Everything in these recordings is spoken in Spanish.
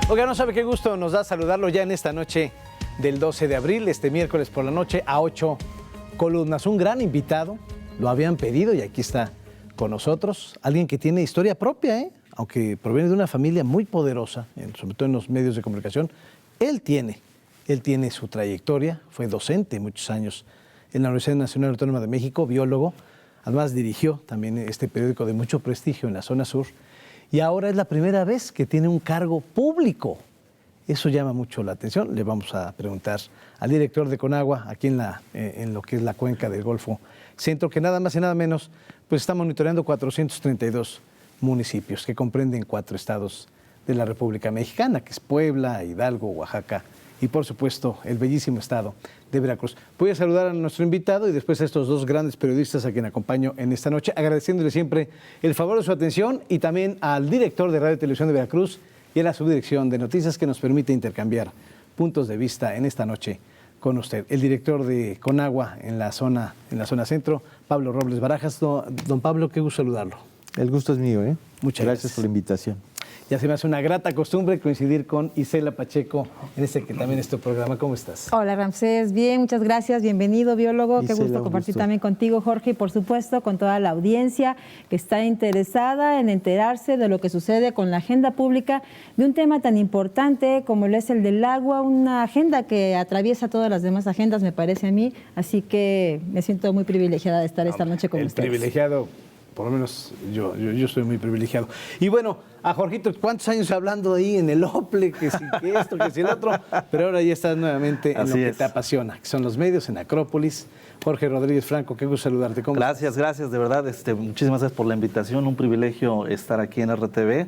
Oiga, no sabe qué gusto nos da saludarlo ya en esta noche del 12 de abril, este miércoles por la noche a 8 columnas. Un gran invitado, lo habían pedido y aquí está con nosotros. Alguien que tiene historia propia, aunque proviene de una familia muy poderosa, sobre todo en los medios de comunicación. Él tiene su trayectoria, fue docente muchos años en la Universidad Nacional Autónoma de México, biólogo. Además dirigió también este periódico de mucho prestigio en la zona sur. Y ahora es la primera vez que tiene un cargo público. Eso llama mucho la atención. Le vamos a preguntar al director de Conagua, aquí en lo que es la cuenca del Golfo Centro, que nada más y nada menos, pues está monitoreando 432 municipios que comprenden 4 estados de la República Mexicana, que es Puebla, Hidalgo, Oaxaca y, por supuesto, el bellísimo estado de Veracruz. Voy a saludar a nuestro invitado y después a estos dos grandes periodistas a quien acompaño en esta noche, agradeciéndole siempre el favor de su atención, y también al director de Radio y Televisión de Veracruz y a la subdirección de noticias que nos permite intercambiar puntos de vista en esta noche con usted. El director de Conagua en la zona centro, Pablo Robles Barajas. Don Pablo, qué gusto saludarlo. El gusto es mío, ¿eh? Muchas gracias por la invitación. Ya se me hace una grata costumbre coincidir con Isela Pacheco en que también es tu programa. ¿Cómo estás? Hola, Ramsés. Bien, muchas gracias. Bienvenido, biólogo. Isela, qué gusto compartir también contigo, Jorge, y por supuesto con toda la audiencia que está interesada en enterarse de lo que sucede con la agenda pública de un tema tan importante como lo es el del agua, una agenda que atraviesa todas las demás agendas, me parece a mí. Así que me siento muy privilegiada de estar esta noche con ustedes. Privilegiado. Por lo menos yo soy muy privilegiado. Y bueno, a Jorgito, ¿cuántos años hablando ahí en el OPLE? Que si que esto, que si el otro. Pero ahora ya estás nuevamente en lo que te apasiona, que son los medios, en Acrópolis. Jorge Rodríguez Franco, qué gusto saludarte. ¿Cómo estás? Gracias, de verdad. Muchísimas gracias por la invitación. Un privilegio estar aquí en RTV.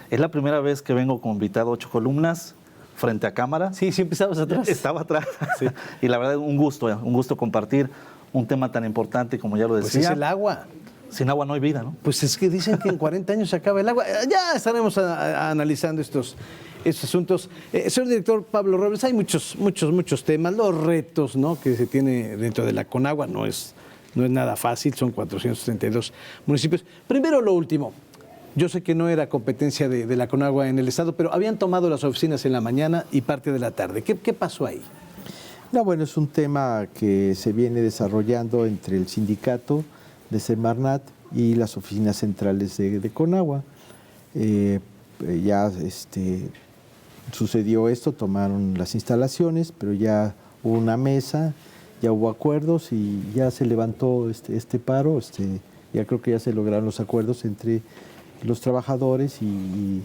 Es la primera vez que vengo como invitado a 8 columnas frente a cámara. Sí, siempre estabas atrás. Estaba atrás. Sí. Y la verdad, un gusto compartir un tema tan importante como ya lo decía. Pues es el agua. Sin agua no hay vida, ¿no? Pues es que dicen que en 40 años se acaba el agua. Ya estaremos analizando estos asuntos. Señor director Pablo Robles, hay muchos temas, los retos, ¿no?, que se tiene dentro de la Conagua. No es nada fácil, son 432 municipios. Primero lo último. Yo sé que no era competencia de la Conagua en el estado, pero habían tomado las oficinas en la mañana y parte de la tarde. ¿Qué pasó ahí? No, bueno, es un tema que se viene desarrollando entre el sindicato de Semarnat y las oficinas centrales de Conagua. Sucedió esto, tomaron las instalaciones, pero ya hubo una mesa, ya hubo acuerdos y ya se levantó este paro. Ya creo que ya se lograron los acuerdos entre los trabajadores y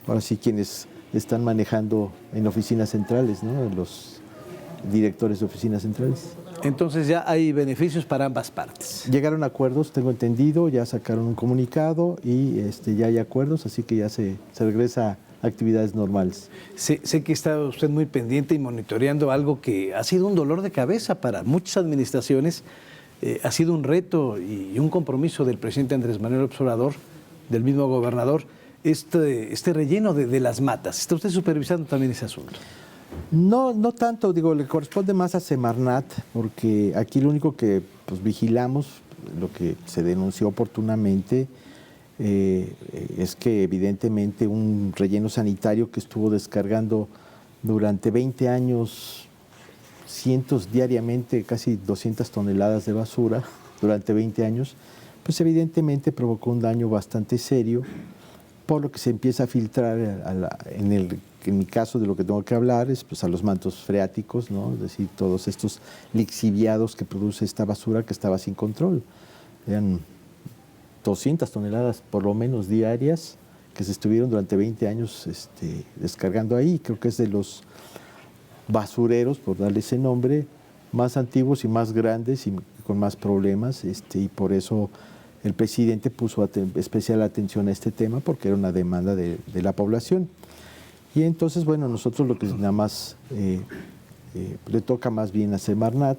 ahora sí quienes están manejando en oficinas centrales, ¿no?, los directores de oficinas centrales. Entonces ya hay beneficios para ambas partes. Llegaron a acuerdos, tengo entendido, ya sacaron un comunicado y ya hay acuerdos, así que ya se regresa a actividades normales. Sé que está usted muy pendiente y monitoreando algo que ha sido un dolor de cabeza para muchas administraciones. Ha sido un reto y un compromiso del presidente Andrés Manuel López Obrador, del mismo gobernador, este relleno de las matas. ¿Está usted supervisando también ese asunto? No tanto, le corresponde más a Semarnat, porque aquí lo único que vigilamos, lo que se denunció oportunamente, es que evidentemente un relleno sanitario que estuvo descargando durante 20 años cientos diariamente, casi 200 toneladas de basura durante 20 años, pues evidentemente provocó un daño bastante serio, por lo que se empieza a filtrar en mi caso de lo que tengo que hablar es a los mantos freáticos, ¿no? Es decir, todos estos lixiviados que produce esta basura que estaba sin control. Eran 200 toneladas por lo menos diarias que se estuvieron durante 20 años descargando ahí. Creo que es de los basureros, por darle ese nombre, más antiguos y más grandes y con más problemas, y por eso el presidente puso especial atención a este tema, porque era una demanda de la población. Y entonces, bueno, nosotros lo que nada más le toca más bien a Semarnat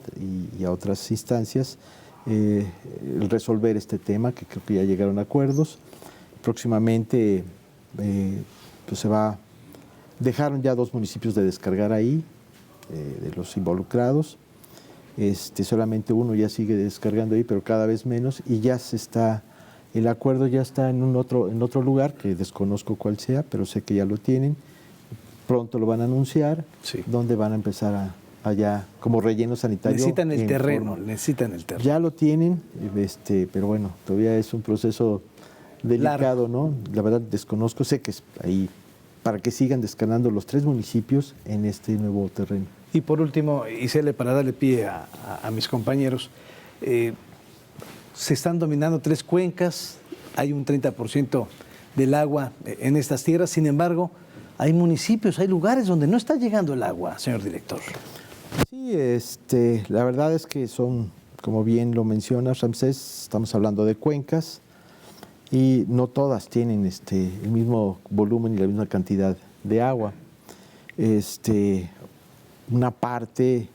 y a otras instancias el resolver este tema, que creo que ya llegaron a acuerdos. Próximamente dejaron ya 2 municipios de descargar ahí, de los involucrados. Solamente uno ya sigue descargando ahí, pero cada vez menos, y ya se está El acuerdo ya está en otro lugar, que desconozco cuál sea, pero sé que ya lo tienen. Pronto lo van a anunciar, Sí. donde van a empezar allá como relleno sanitario. Necesitan el en terreno, forma. necesitan el terreno. Ya lo tienen, pero bueno, todavía es un proceso delicado, ¿no? La verdad desconozco, sé que es ahí para que sigan descarnando los 3 municipios en este nuevo terreno. Y por último, Isele, para darle pie a mis compañeros, se están dominando 3 cuencas, hay un 30% del agua en estas tierras, sin embargo, hay municipios, hay lugares donde no está llegando el agua, señor director. Sí, la verdad es que son, como bien lo mencionas, Ramsés, estamos hablando de cuencas y no todas tienen el mismo volumen y la misma cantidad de agua. Una parte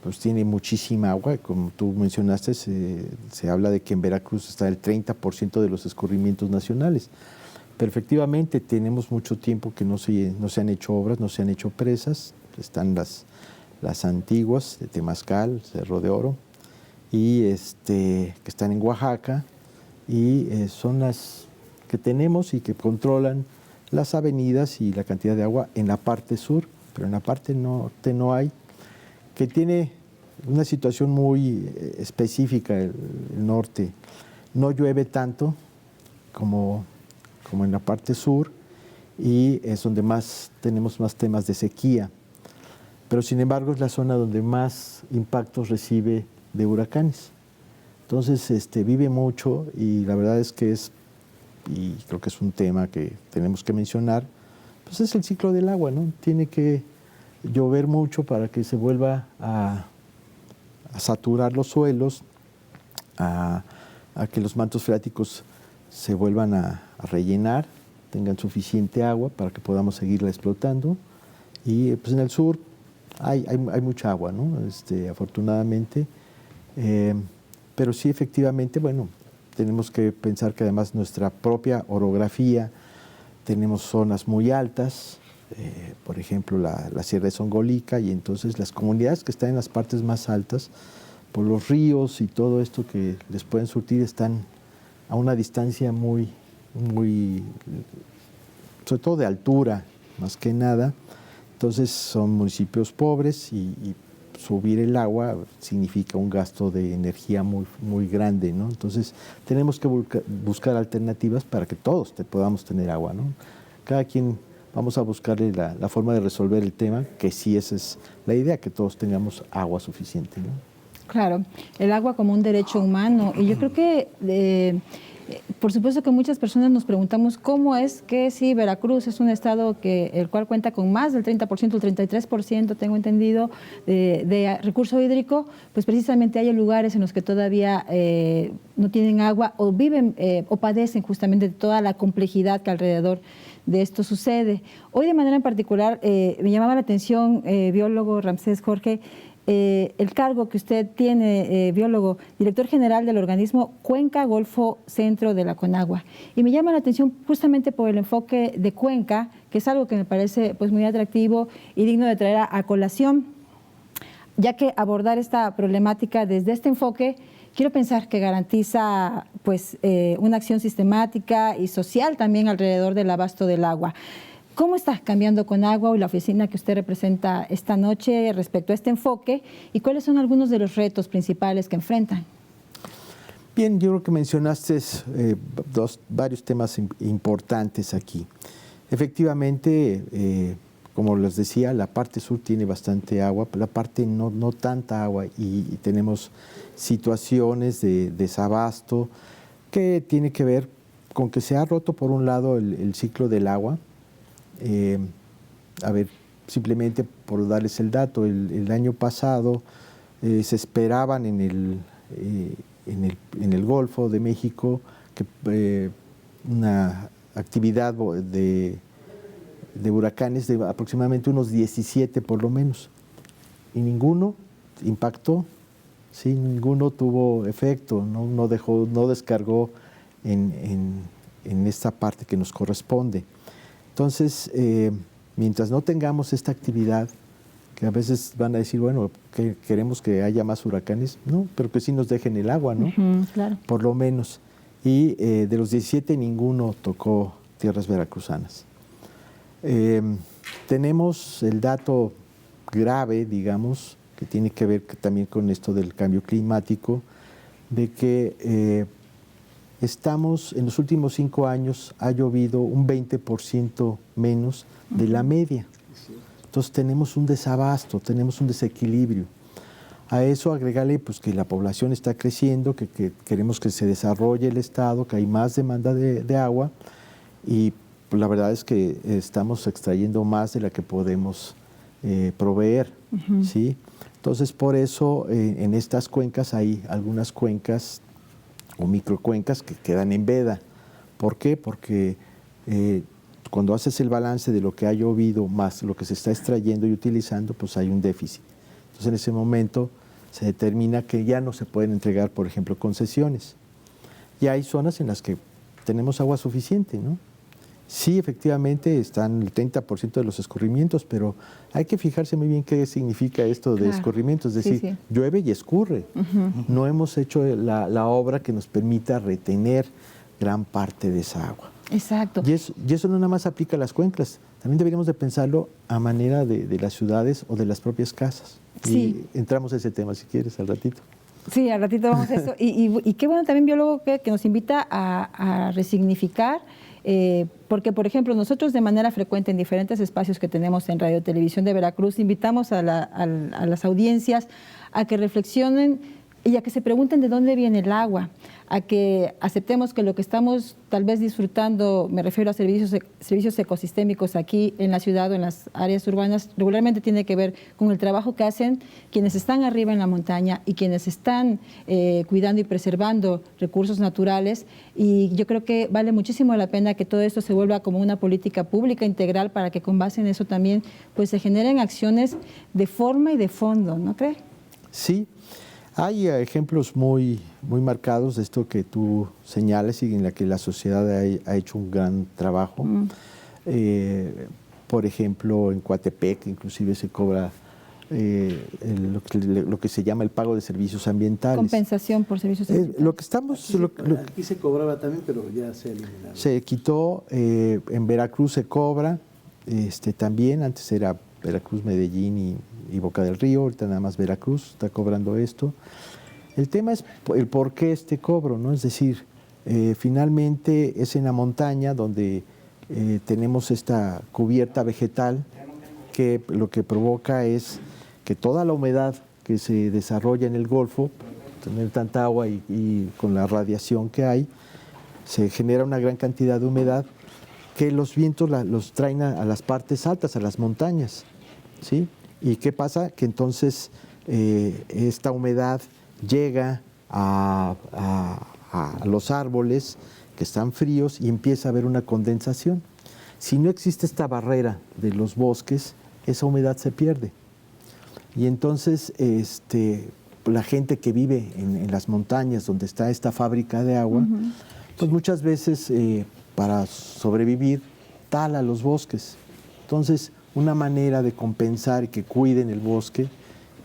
pues tiene muchísima agua, como tú mencionaste, se habla de que en Veracruz está el 30% de los escurrimientos nacionales. Pero efectivamente tenemos mucho tiempo que no se han hecho obras, no se han hecho presas, están las antiguas de Temazcal, Cerro de Oro, y que están en Oaxaca, y son las que tenemos y que controlan las avenidas y la cantidad de agua en la parte sur, pero en la parte norte no hay, que tiene una situación muy específica el norte. No llueve tanto como en la parte sur, y es donde tenemos más temas de sequía. Pero sin embargo es la zona donde más impactos recibe de huracanes. Entonces vive mucho, y la verdad es que y creo que es un tema que tenemos que mencionar, pues es el ciclo del agua, ¿no? Tiene que llover mucho para que se vuelva a saturar los suelos, a que los mantos freáticos se vuelvan a rellenar, tengan suficiente agua para que podamos seguirla explotando. Y pues en el sur hay mucha agua, ¿no? Afortunadamente. Pero sí, efectivamente, bueno, tenemos que pensar que además nuestra propia orografía, tenemos zonas muy altas, por ejemplo la Sierra de Songolica, y entonces las comunidades que están en las partes más altas, por los ríos y todo esto que les pueden surtir, están a una distancia muy, sobre todo de altura, más que nada. Entonces son municipios pobres, y subir el agua significa un gasto de energía muy grande, ¿no? Entonces tenemos que buscar alternativas para que todos podamos tener agua, ¿no? Cada quien vamos a buscarle la forma de resolver el tema, que sí esa es la idea, que todos tengamos agua suficiente, ¿no? Claro, el agua como un derecho humano. Y yo creo que, por supuesto que muchas personas nos preguntamos cómo es que si Veracruz es un estado el cual cuenta con más del 30%, el 33%, tengo entendido, de recurso hídrico, pues precisamente hay lugares en los que todavía no tienen agua, o viven o padecen justamente de toda la complejidad que alrededor de esto sucede. Hoy de manera en particular me llamaba la atención, biólogo Ramsés Jorge, el cargo que usted tiene, biólogo, director general del organismo Cuenca Golfo Centro de la Conagua. Y me llama la atención justamente por el enfoque de Cuenca, que es algo que me parece pues muy atractivo y digno de traer a colación, ya que abordar esta problemática desde este enfoque, quiero pensar que garantiza pues una acción sistemática y social también alrededor del abasto del agua. ¿Cómo está cambiando Conagua y la oficina que usted representa esta noche respecto a este enfoque, y cuáles son algunos de los retos principales que enfrentan? Bien, yo creo que mencionaste varios temas importantes aquí. Efectivamente, como les decía, la parte sur tiene bastante agua, pero la parte no tanta agua, y tenemos situaciones de desabasto que tiene que ver con que se ha roto por un lado el ciclo del agua. Simplemente por darles el dato, el año pasado se esperaban en el Golfo de México que una actividad de huracanes de aproximadamente unos 17 por lo menos, y ninguno impactó, ¿sí? Ninguno tuvo efecto, no descargó en esta parte que nos corresponde. Entonces, mientras no tengamos esta actividad, que a veces van a decir, bueno, que queremos que haya más huracanes, no, pero que sí nos dejen el agua, ¿no? Claro. Por lo menos. y de los 17 ninguno tocó tierras veracruzanas. Tenemos el dato grave, digamos, que tiene que ver también con esto del cambio climático, de que estamos, en los últimos 5 años, ha llovido un 20% menos de la media. Entonces tenemos un desabasto, tenemos un desequilibrio. A eso agregarle pues, que la población está creciendo, que queremos que se desarrolle el Estado, que hay más demanda de agua y pues, la verdad es que estamos extrayendo más de la que podemos proveer, ¿sí? Entonces, por eso en estas cuencas hay algunas cuencas o microcuencas que quedan en veda. ¿Por qué? Porque cuando haces el balance de lo que ha llovido más lo que se está extrayendo y utilizando, pues hay un déficit. Entonces, en ese momento se determina que ya no se pueden entregar, por ejemplo, concesiones. Y hay zonas en las que tenemos agua suficiente, ¿no? Sí, efectivamente, están el 30% de los escurrimientos, pero hay que fijarse muy bien qué significa esto de escurrimientos. Es decir, llueve y escurre. No hemos hecho la obra que nos permita retener gran parte de esa agua. Exacto. Y eso no nada más aplica a las cuencas, también deberíamos de pensarlo a manera de las ciudades o de las propias casas. Sí. Y entramos a ese tema, si quieres, al ratito. Sí, al ratito vamos a eso. Y qué bueno también, biólogo, que nos invita a resignificar, porque, por ejemplo, nosotros de manera frecuente en diferentes espacios que tenemos en Radio Televisión de Veracruz, invitamos a las audiencias a que reflexionen y a que se pregunten de dónde viene el agua, a que aceptemos que lo que estamos tal vez disfrutando, me refiero a servicios ecosistémicos aquí en la ciudad o en las áreas urbanas, regularmente tiene que ver con el trabajo que hacen quienes están arriba en la montaña y quienes están cuidando y preservando recursos naturales. Y yo creo que vale muchísimo la pena que todo esto se vuelva como una política pública integral para que con base en eso también pues, se generen acciones de forma y de fondo, ¿no cree? Sí. Hay ejemplos muy marcados de esto que tú señalas y en la que la sociedad ha hecho un gran trabajo. Por ejemplo, en Coatepec inclusive se cobra lo que se llama el pago de servicios ambientales. Compensación por servicios ambientales. Aquí se cobraba también, pero ya se eliminó. Se quitó, en Veracruz se cobra, también, antes era Veracruz, Medellín y Boca del Río, ahorita nada más Veracruz está cobrando esto. El tema es el por qué este cobro, ¿no? Es decir, finalmente es en la montaña donde tenemos esta cubierta vegetal que lo que provoca es que toda la humedad que se desarrolla en el Golfo, tener tanta agua y con la radiación que hay, se genera una gran cantidad de humedad que los vientos los traen a las partes altas, a las montañas, ¿sí? ¿Y qué pasa? Que entonces esta humedad llega a los árboles que están fríos y empieza a haber una condensación. Si no existe esta barrera de los bosques, esa humedad se pierde. Y entonces la gente que vive en las montañas donde está esta fábrica de agua, pues muchas veces para sobrevivir tala los bosques. Entonces, una manera de compensar y que cuiden el bosque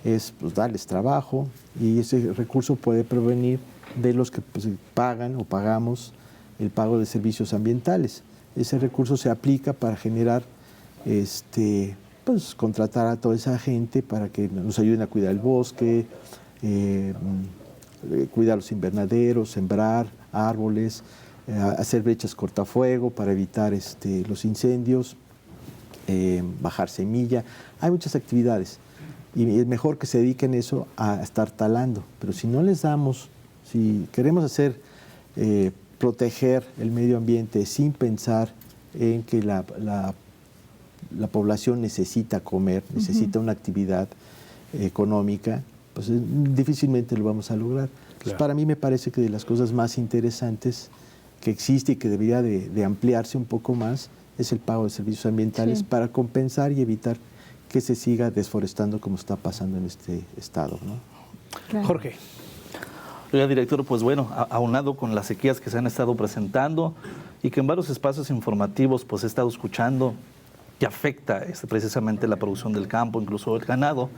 es pues, darles trabajo, y ese recurso puede provenir de los que pues, pagan o pagamos el pago de servicios ambientales. Ese recurso se aplica para generar, pues contratar a toda esa gente para que nos ayuden a cuidar el bosque, cuidar los invernaderos, sembrar árboles, hacer brechas cortafuego para evitar los incendios, bajar semilla. Hay muchas actividades y es mejor que se dediquen eso a estar talando, pero si no les damos, si queremos proteger el medio ambiente sin pensar en que la población necesita comer, necesita una actividad económica, pues difícilmente lo vamos a lograr. Entonces, para mí me parece que de las cosas más interesantes que existe y que debería de ampliarse un poco más es el pago de servicios ambientales para compensar y evitar que se siga desforestando como está pasando en este estado, ¿no? Claro. Jorge. Oiga, director, pues bueno, aunado con las sequías que se han estado presentando y que en varios espacios informativos pues he estado escuchando que afecta precisamente la producción del campo, incluso el ganado,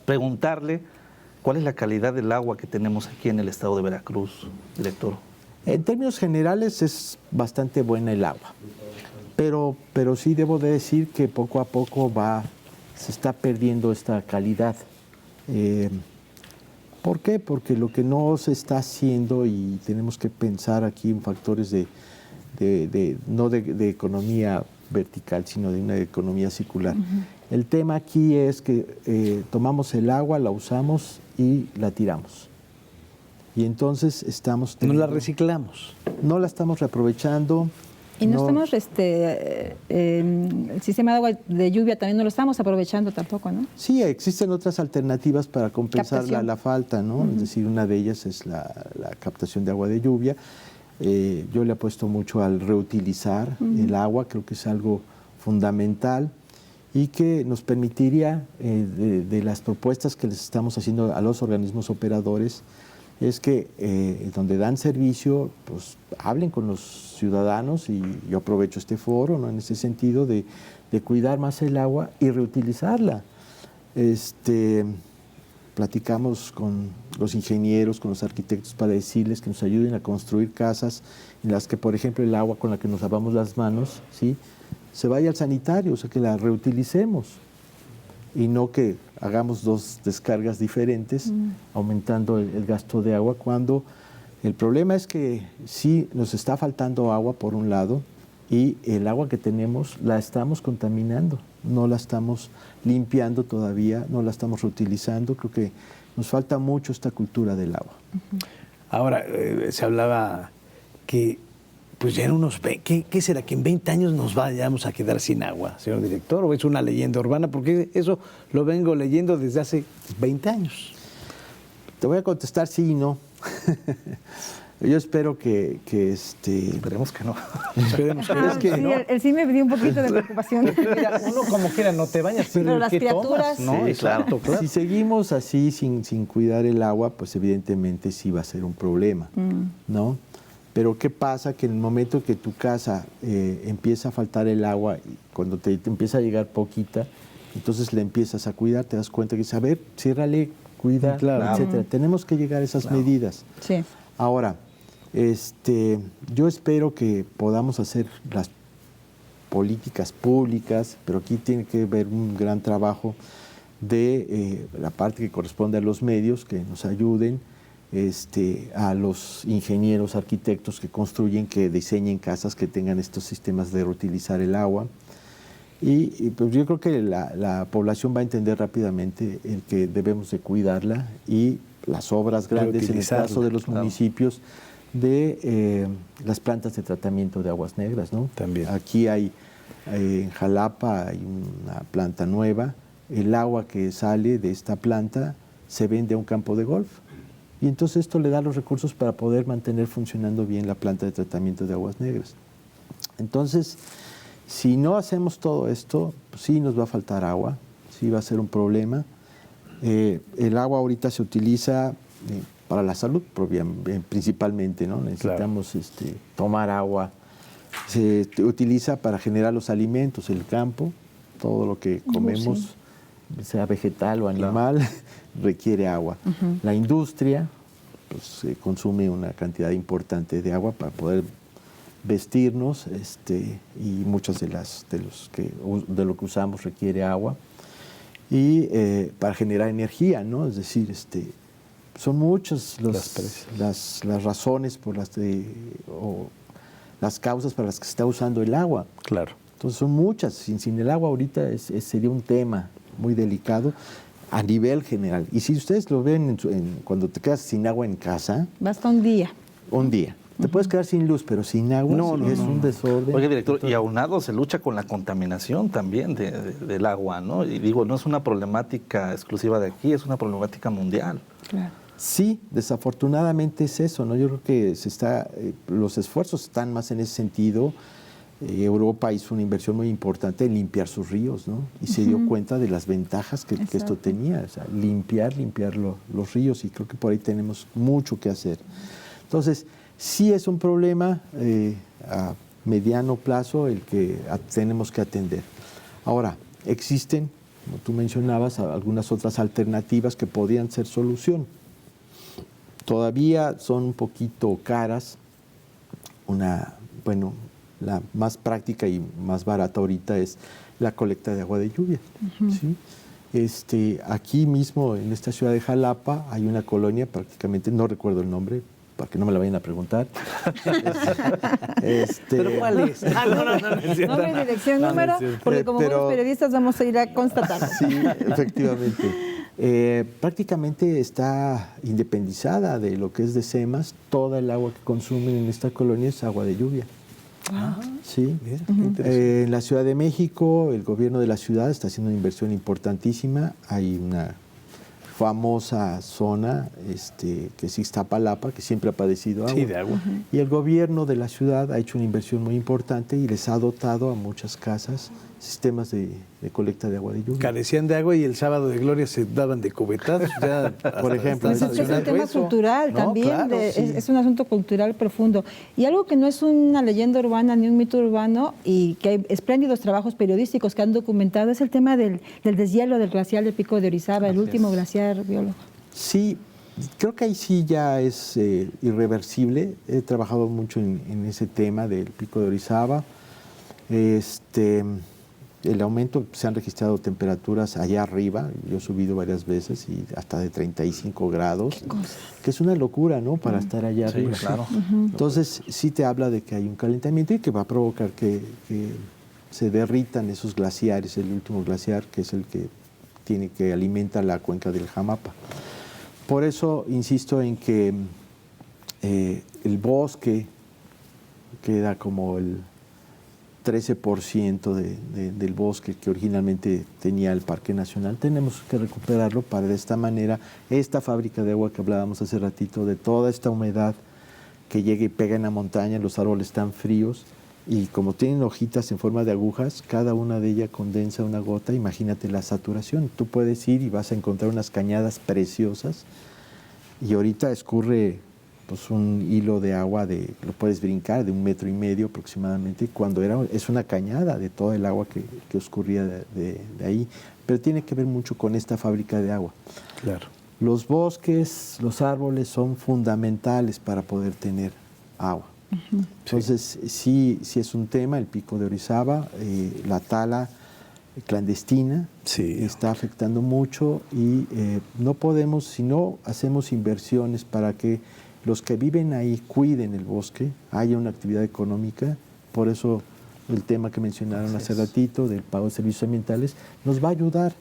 preguntarle cuál es la calidad del agua que tenemos aquí en el estado de Veracruz, director. En términos generales es bastante buena el agua, pero sí debo de decir que poco a poco se está perdiendo esta calidad. ¿Por qué? Porque lo que no se está haciendo, y tenemos que pensar aquí en factores no de economía vertical, sino de una economía circular. El tema aquí es que tomamos el agua, la usamos y la tiramos. Y entonces No la reciclamos. No la estamos reaprovechando. Y no estamos, el sistema de agua de lluvia también no lo estamos aprovechando tampoco, ¿no? Sí, existen otras alternativas para compensar la falta, ¿no? Es decir, una de ellas es la captación de agua de lluvia. Yo le apuesto mucho al reutilizar el agua, creo que es algo fundamental y que nos permitiría, de las propuestas que les estamos haciendo a los organismos operadores, es que donde dan servicio, pues hablen con los ciudadanos, y yo aprovecho este foro, ¿no?, en ese sentido de cuidar más el agua y reutilizarla. Platicamos con los ingenieros, con los arquitectos para decirles que nos ayuden a construir casas en las que, por ejemplo, el agua con la que nos lavamos las manos, ¿sí?, se vaya al sanitario, o sea, que la reutilicemos y no que hagamos dos descargas diferentes, aumentando el gasto de agua, cuando el problema es que sí nos está faltando agua por un lado, y el agua que tenemos la estamos contaminando, no la estamos limpiando todavía, no la estamos reutilizando. Creo que nos falta mucho esta cultura del agua. Ahora, se hablaba que pues ya en ¿qué será? ¿Que en 20 años nos vayamos a quedar sin agua, señor director? ¿O es una leyenda urbana? Porque eso lo vengo leyendo desde hace 20 años. Te voy a contestar sí y no. Yo espero que Esperemos que no. Esperemos que Sí, no. él sí me dio un poquito de preocupación. Mira, uno como quiera no te bañas, Pero las ¿qué criaturas- tomas? No, Sí, exacto, claro. Si seguimos así sin cuidar el agua, pues evidentemente sí va a ser un problema, ¿no? Pero ¿qué pasa? Que en el momento que tu casa empieza a faltar el agua, y cuando te empieza a llegar poquita, entonces le empiezas a cuidar, te das cuenta que dices, a ver, ciérrale, cuida, Claro. etcétera. Tenemos que llegar a esas medidas. Sí. Ahora, yo espero que podamos hacer las políticas públicas, pero aquí tiene que haber un gran trabajo de la parte que corresponde a los medios, que nos ayuden, a los ingenieros, arquitectos que construyen, que diseñen casas que tengan estos sistemas de reutilizar el agua. Y pues yo creo que la población va a entender rápidamente el que debemos de cuidarla, y las obras grandes, en el caso de los municipios, de las plantas de tratamiento de aguas negras, ¿no? También. Aquí en Jalapa hay una planta nueva. El agua que sale de esta planta se vende a un campo de golf. Y entonces esto le da los recursos para poder mantener funcionando bien la planta de tratamiento de aguas negras. Entonces, si no hacemos todo esto, pues sí nos va a faltar agua, sí va a ser un problema. El agua ahorita se utiliza para la salud, principalmente, ¿no? Necesitamos tomar agua. Se utiliza para generar los alimentos, el campo, todo lo que comemos, sea vegetal o animal, requiere agua. La industria pues, consume una cantidad importante de agua para poder vestirnos, y muchas de lo que usamos requiere agua. Y para generar energía, ¿no? Es decir, son muchas las razones por o las causas para las que se está usando el agua. Claro. Entonces son muchas. Sin el agua ahorita sería un tema muy delicado a nivel general. Y si ustedes lo ven cuando te quedas sin agua en casa, Basta un día. un día. Te puedes quedar sin luz, pero sin agua es un desorden. Oye, director, y aunado se lucha con la contaminación también del agua, ¿no? Y digo, no es una problemática exclusiva de aquí, es una problemática mundial. Claro. Sí, desafortunadamente es eso, ¿no? Yo creo que los esfuerzos están más en ese sentido. Europa hizo una inversión muy importante en limpiar sus ríos, ¿no? Y se dio cuenta de las ventajas que esto tenía, o sea, limpiar los ríos, y creo que por ahí tenemos mucho que hacer. Entonces, sí es un problema a mediano plazo el que tenemos que atender. Ahora, existen, como tú mencionabas, algunas otras alternativas que podrían ser solución. Todavía son un poquito caras, la más práctica y más barata ahorita es la colecta de agua de lluvia. ¿Sí? Aquí mismo, en esta ciudad de Jalapa, hay una colonia, prácticamente, no recuerdo el nombre, para que no me la vayan a preguntar. ¿Pero cuál es? Nombre, dirección, número, porque como buenos periodistas vamos a ir a constatar. Sí, efectivamente. Prácticamente está independizada de lo que es de SEMAS. Toda el agua que consumen en esta colonia es agua de lluvia. Sí. En la Ciudad de México, el gobierno de la ciudad está haciendo una inversión importantísima. Hay una famosa zona que es Iztapalapa, que siempre ha padecido agua. Sí, de agua. Y el gobierno de la ciudad ha hecho una inversión muy importante y les ha dotado a muchas casas sistemas de colecta de agua de lluvia. Carecían de agua y el sábado de gloria se daban de cubetazos. Por ejemplo. Es un tema cultural también, claro, sí. es un asunto cultural profundo. Y algo que no es una leyenda urbana ni un mito urbano, y que hay espléndidos trabajos periodísticos que han documentado, es el tema del deshielo del glaciar de Pico de Orizaba, el último glaciar, biólogo. Sí, creo que ahí sí ya es irreversible. He trabajado mucho en ese tema del Pico de Orizaba. El aumento, se han registrado temperaturas allá arriba, yo he subido varias veces y hasta de 35 grados, que es una locura, ¿no? Para estar allá arriba. Claro. Entonces, sí te habla de que hay un calentamiento y que va a provocar que se derritan esos glaciares, el último glaciar, que es el que alimenta la cuenca del Jamapa. Por eso insisto en que el bosque queda como el 13% del bosque que originalmente tenía el Parque Nacional. Tenemos que recuperarlo para de esta manera, esta fábrica de agua que hablábamos hace ratito, de toda esta humedad que llega y pega en la montaña, los árboles están fríos y como tienen hojitas en forma de agujas, cada una de ellas condensa una gota. Imagínate la saturación. Tú puedes ir y vas a encontrar unas cañadas preciosas y ahorita escurre un hilo de agua, lo puedes brincar de 1,5 metros aproximadamente, cuando es una cañada de todo el agua que oscurría de ahí. Pero tiene que ver mucho con esta fábrica de agua. Claro. Los bosques, los árboles son fundamentales para poder tener agua. Entonces, sí es un tema, el Pico de Orizaba, la tala clandestina está afectando mucho y no podemos, si no hacemos inversiones para que los que viven ahí cuiden el bosque, haya una actividad económica. Por eso el tema que mencionaron hace ratito del pago de servicios ambientales nos va a ayudar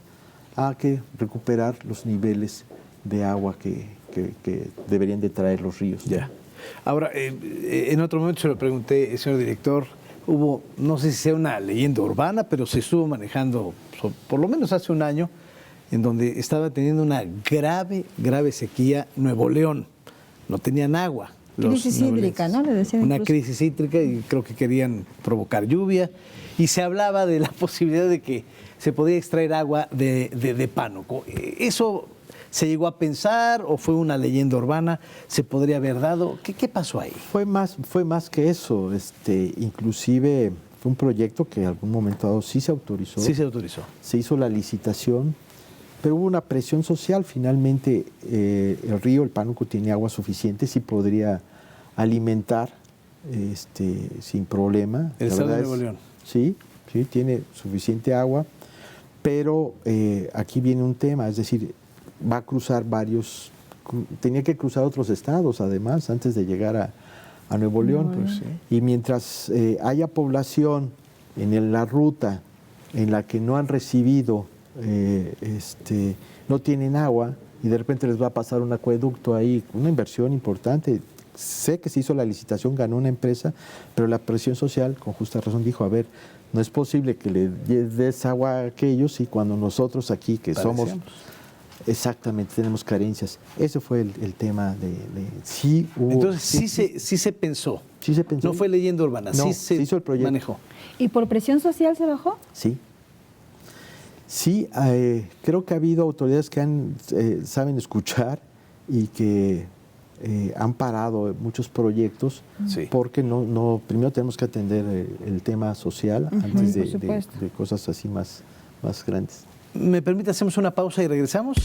a recuperar los niveles de agua que deberían de traer los ríos. Ya. Ahora, en otro momento se lo pregunté, señor director, hubo, no sé si sea una leyenda urbana, pero se estuvo manejando, por lo menos hace un año, en donde estaba teniendo una grave sequía Nuevo León. No tenían agua. Crisis hídrica, ¿no? Le decían una incluso. crisis hídrica y creo que querían provocar lluvia. Y se hablaba de la posibilidad de que se podía extraer agua de Pánuco. ¿Eso se llegó a pensar o fue una leyenda urbana? ¿Se podría haber dado? ¿Qué pasó ahí? Fue más que eso. Inclusive fue un proyecto que en algún momento dado sí se autorizó. Sí se autorizó. Se hizo la licitación. Pero hubo una presión social. Finalmente, el río, el Pánuco, tiene agua suficiente, sí podría alimentar sin problema. El estado de Nuevo León. Sí, tiene suficiente agua, pero aquí viene un tema, es decir, va a cruzar tenía que cruzar otros estados, además, antes de llegar a Nuevo León. Pues, sí. Y mientras haya población en la ruta en la que no han recibido no tienen agua y de repente les va a pasar un acueducto ahí, una inversión importante. Sé que se hizo la licitación, ganó una empresa, pero la presión social, con justa razón, dijo, a ver, no es posible que le des agua a aquellos y cuando nosotros aquí, que somos, exactamente, tenemos carencias. Ese fue el tema sí hubo... Entonces sí se pensó. Sí se pensó. No fue leyenda urbana, no, sí se hizo el proyecto. manejó. ¿Y por presión social se bajó? Sí. Sí, creo que ha habido autoridades que saben escuchar y que han parado muchos proyectos porque primero tenemos que atender el tema social antes de cosas así más grandes. ¿Me permite, hacemos una pausa y regresamos?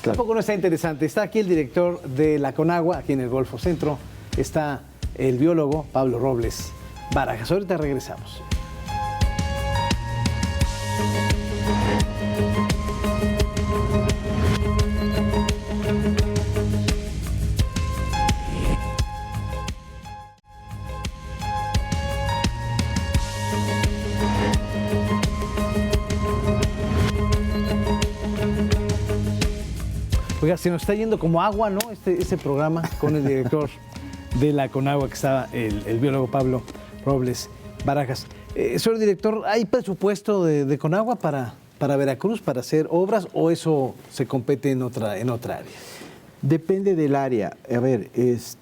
Claro. Tampoco no está interesante. Está aquí el director de la Conagua, aquí en el Golfo Centro. Está el biólogo Pablo Robles Barajas. Ahorita regresamos. Oiga, se nos está yendo como agua, ¿no? Este programa con el director de la Conagua, que está el biólogo Pablo Robles Barajas. Señor director, ¿hay presupuesto de Conagua para Veracruz, para hacer obras, o eso se compete en otra área? Depende del área. A ver,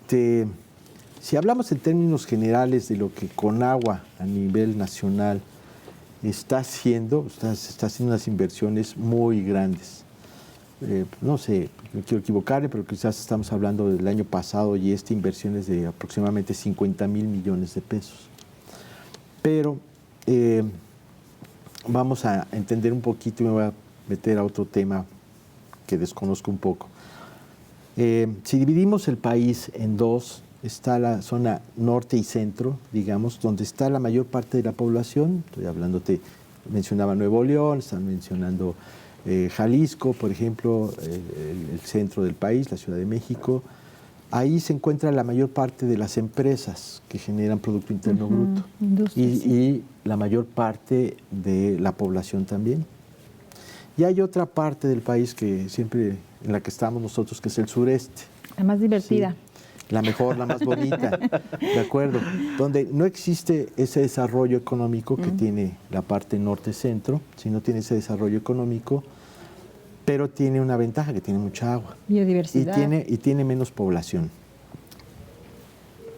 si hablamos en términos generales de lo que Conagua a nivel nacional está haciendo unas inversiones muy grandes. No sé, no quiero equivocarme, pero quizás estamos hablando del año pasado y esta inversión es de aproximadamente 50,000 millones de pesos. Pero vamos a entender un poquito y me voy a meter a otro tema que desconozco un poco. Si dividimos el país en dos, está la zona norte y centro, digamos, donde está la mayor parte de la población. Estoy hablando, mencionaba Nuevo León, están mencionando Jalisco, por ejemplo, el centro del país, la Ciudad de México. Ahí se encuentra la mayor parte de las empresas que generan Producto Interno Bruto y la mayor parte de la población también. Y hay otra parte del país que siempre en la que estamos nosotros, que es el sureste. La más divertida. Sí, la mejor, la más bonita, ¿de acuerdo? Donde no existe ese desarrollo económico que tiene la parte norte-centro, sino tiene ese desarrollo económico, pero tiene una ventaja, que tiene mucha agua. Biodiversidad. Y tiene menos población.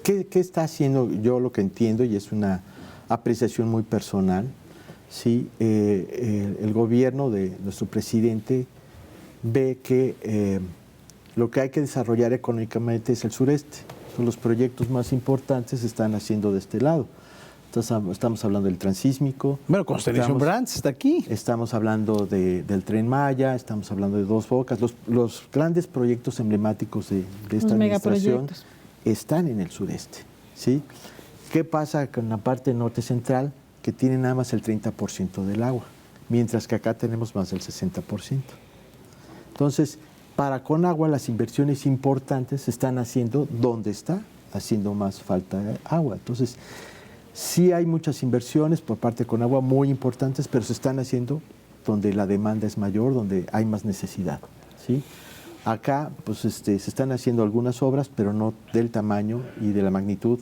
¿Qué está haciendo? Yo lo que entiendo, y es una apreciación muy personal, ¿sí? El gobierno de nuestro presidente ve que lo que hay que desarrollar económicamente es el sureste. Los proyectos más importantes se están haciendo de este lado. Entonces, estamos hablando del transísmico. Bueno, Constellation Brands está aquí. Estamos hablando del Tren Maya, estamos hablando de Dos Bocas. Los grandes proyectos emblemáticos de esta administración están en el sureste, ¿sí? ¿Qué pasa con la parte norte central? Que tiene nada más el 30% del agua, mientras que acá tenemos más del 60%. Entonces, para Conagua las inversiones importantes se están haciendo donde está haciendo más falta de agua. Entonces, sí hay muchas inversiones por parte de Conagua muy importantes, pero se están haciendo donde la demanda es mayor, donde hay más necesidad, ¿sí? Acá pues, se están haciendo algunas obras, pero no del tamaño y de la magnitud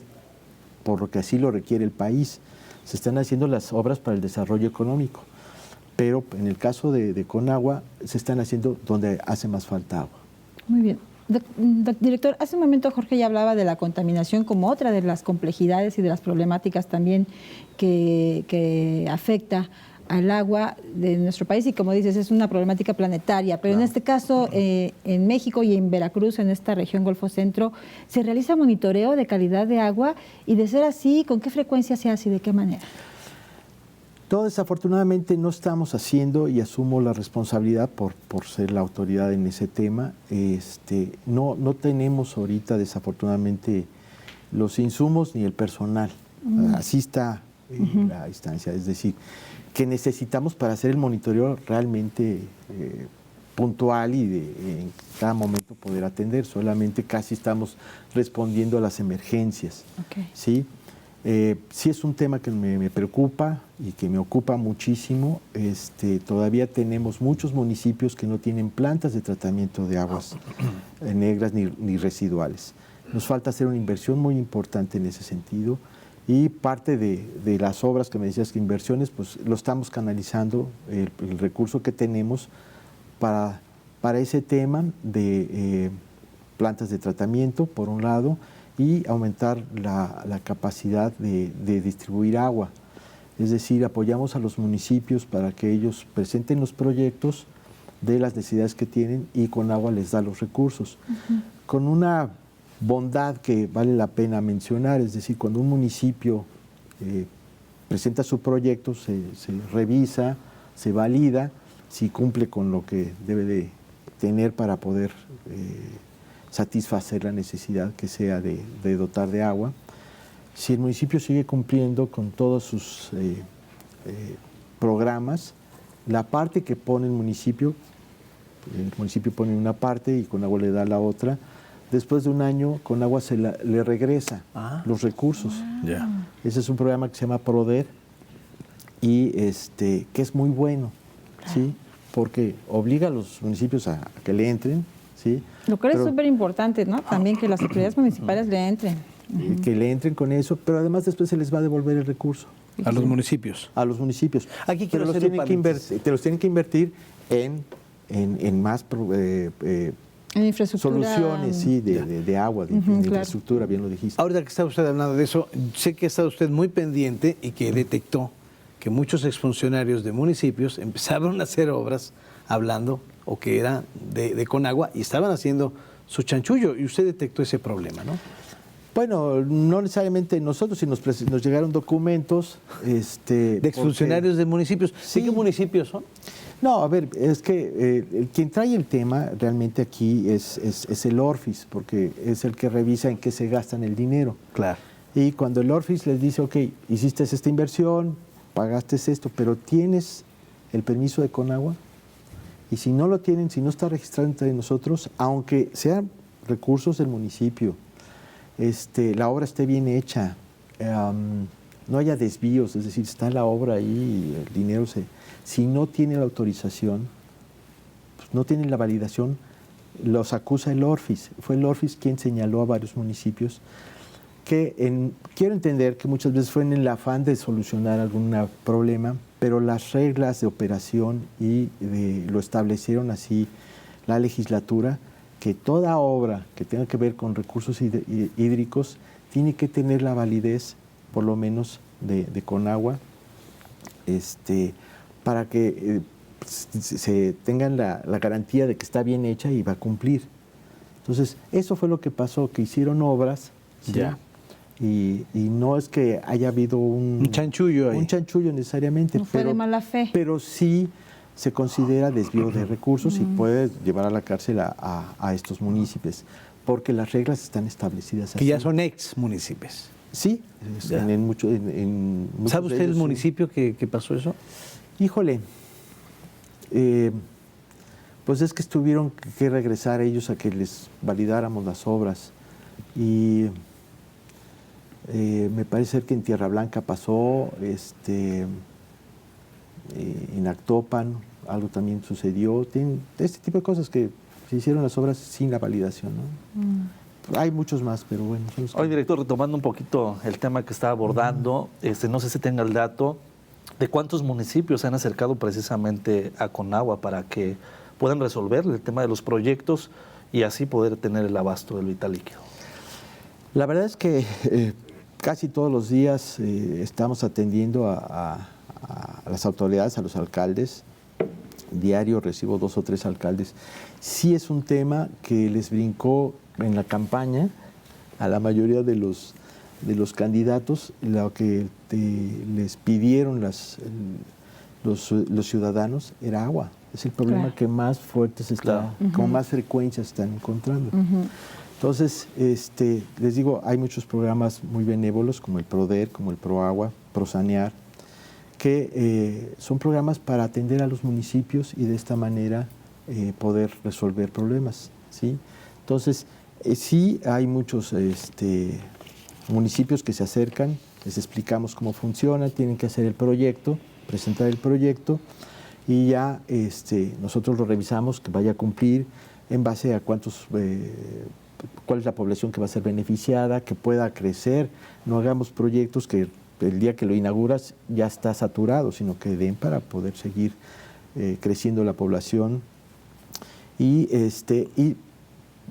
por lo que así lo requiere el país. Se están haciendo las obras para el desarrollo económico, pero en el caso de Conagua se están haciendo donde hace más falta agua. Muy bien. Director, hace un momento Jorge ya hablaba de la contaminación como otra de las complejidades y de las problemáticas también que afecta al agua de nuestro país, y como dices, es una problemática planetaria, pero en este caso, en México y en Veracruz, en esta región Golfo Centro, ¿se realiza monitoreo de calidad de agua? Y de ser así, ¿con qué frecuencia se hace y de qué manera? Todo desafortunadamente no estamos haciendo, y asumo la responsabilidad por ser la autoridad en ese tema. No tenemos ahorita desafortunadamente los insumos ni el personal. Así está la instancia, es decir, que necesitamos para hacer el monitoreo realmente puntual y en cada momento poder atender. Solamente casi estamos respondiendo a las emergencias. Okay. ¿Sí? Sí es un tema que me preocupa y que me ocupa muchísimo. Todavía tenemos muchos municipios que no tienen plantas de tratamiento de aguas negras ni residuales. Nos falta hacer una inversión muy importante en ese sentido, y parte de las obras que me decías que inversiones, pues lo estamos canalizando, el recurso que tenemos para ese tema de plantas de tratamiento, por un lado, y aumentar la capacidad de distribuir agua. Es decir, apoyamos a los municipios para que ellos presenten los proyectos de las necesidades que tienen, y Conagua les da los recursos. Con una bondad que vale la pena mencionar, es decir, cuando un municipio presenta su proyecto, se revisa, se valida si cumple con lo que debe de tener para poder satisfacer la necesidad que sea de dotar de agua. Si el municipio sigue cumpliendo con todos sus programas, la parte que pone el municipio pone una parte y Conagua le da la otra. Después de un año, Conagua le regresa los recursos. Ese es un programa que se llama PRODER y que es muy bueno, ¿sí? Porque obliga a los municipios a que le entren, ¿sí? Lo cual es súper importante, ¿no? También que las autoridades municipales le entren. Que le entren con eso, pero además después se les va a devolver el recurso. A los municipios. A los municipios. Aquí quiero pero hacer te los tienen que invertir en más en infraestructura. Soluciones, sí, de agua, de infraestructura, bien lo dijiste. Ahorita que está usted hablando de eso, sé que ha estado usted muy pendiente y que detectó que muchos exfuncionarios de municipios empezaron a hacer obras hablando o que era de Conagua y estaban haciendo su chanchullo y usted detectó ese problema, ¿no? Bueno, no necesariamente nosotros, si nos llegaron documentos. ¿De exfuncionarios de municipios? Sí. ¿De qué municipios son? No, a ver, es que quien trae el tema realmente aquí es el ORFIS, porque es el que revisa en qué se gastan el dinero. Claro. Y cuando el ORFIS les dice, ok, hiciste esta inversión, pagaste esto, pero ¿tienes el permiso de Conagua? Y si no lo tienen, si no está registrado entre nosotros, aunque sean recursos del municipio, la obra esté bien hecha, no haya desvíos, es decir, está la obra ahí y el dinero si no tiene la autorización, pues no tiene la validación, los acusa el ORFIS. Fue el ORFIS quien señaló a varios municipios que quiero entender que muchas veces fue en el afán de solucionar algún problema, pero las reglas de operación lo establecieron así la legislatura, que toda obra que tenga que ver con recursos hídricos tiene que tener la validez, por lo menos, de Conagua, para que se tengan la garantía de que está bien hecha y va a cumplir. Entonces, eso fue lo que pasó, que hicieron obras, ¿sí? Ya. Y no es que haya habido un chanchullo ahí. Un chanchullo necesariamente. No fue de mala fe. Pero sí se considera desvío de recursos y puede llevar a la cárcel a estos municipios, porque las reglas están establecidas así. Que ya son ex municipios. Sí, en muchos ¿Sabe usted el municipio que pasó eso? Híjole, pues es que tuvieron que regresar ellos a que les validáramos las obras y me parece ser que en Tierra Blanca pasó, en Actopan algo también sucedió, este tipo de cosas que se hicieron las obras sin la validación, ¿no? Hay muchos más, pero bueno. Hoy, director, retomando un poquito el tema que estaba abordando, no sé si tenga el dato de cuántos municipios se han acercado precisamente a Conagua para que puedan resolver el tema de los proyectos y así poder tener el abasto del vital líquido. La verdad es que casi todos los días estamos atendiendo a las autoridades, a los alcaldes. Diario recibo 2 o 3 alcaldes. Sí es un tema que les brincó en la campaña a la mayoría de los candidatos, lo que les pidieron los ciudadanos era agua. Es el problema que más fuerte se está, con más frecuencia se están encontrando. Entonces, les digo, hay muchos programas muy benévolos como el PRODER, como el PROAGUA, PROSANEAR, que son programas para atender a los municipios y de esta manera poder resolver problemas, ¿sí? Entonces, sí hay muchos municipios que se acercan, les explicamos cómo funciona, tienen que hacer el proyecto, presentar el proyecto y ya nosotros lo revisamos, que vaya a cumplir en base a cuál es la población que va a ser beneficiada, que pueda crecer. No hagamos proyectos que el día que lo inauguras ya está saturado, sino que den para poder seguir creciendo la población. Y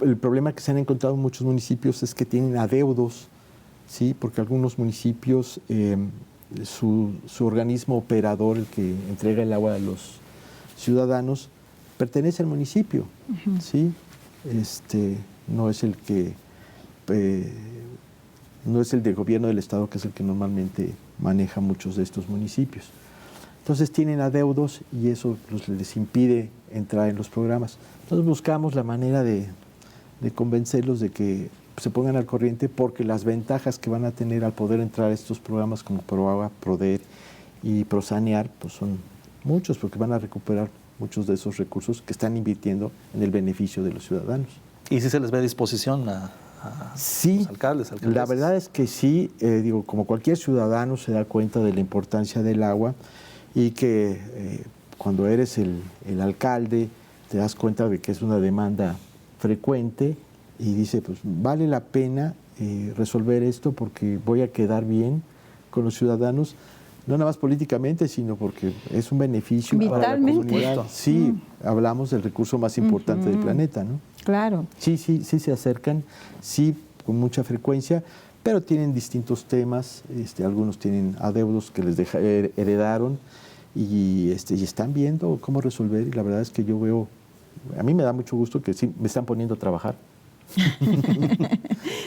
el problema que se han encontrado en muchos municipios es que tienen adeudos, ¿sí? Porque algunos municipios, su organismo operador, el que entrega el agua a los ciudadanos, pertenece al municipio, ¿sí? No es el que no es el del gobierno del estado, que es el que normalmente maneja muchos de estos municipios. Entonces tienen adeudos y eso les impide entrar en los programas. Entonces buscamos la manera de de convencerlos de que se pongan al corriente, porque las ventajas que van a tener al poder entrar a estos programas como ProAgua, ProDER y ProSanear, pues son muchos, porque van a recuperar muchos de esos recursos que están invirtiendo en el beneficio de los ciudadanos. ¿Y si se les ve a disposición a Sí, los alcaldes, alcaldesas? la verdad es que sí, digo, como cualquier ciudadano se da cuenta de la importancia del agua y que cuando eres el alcalde te das cuenta de que es una demanda frecuente y dice, pues vale la pena resolver esto porque voy a quedar bien con los ciudadanos, no nada más políticamente, sino porque es un beneficio para la comunidad. Sí, hablamos del recurso más importante del planeta, ¿no? Claro. Sí se acercan, sí, con mucha frecuencia, pero tienen distintos temas, algunos tienen adeudos que les heredaron y están viendo cómo resolver, y la verdad es que yo veo, a mí me da mucho gusto que sí me están poniendo a trabajar.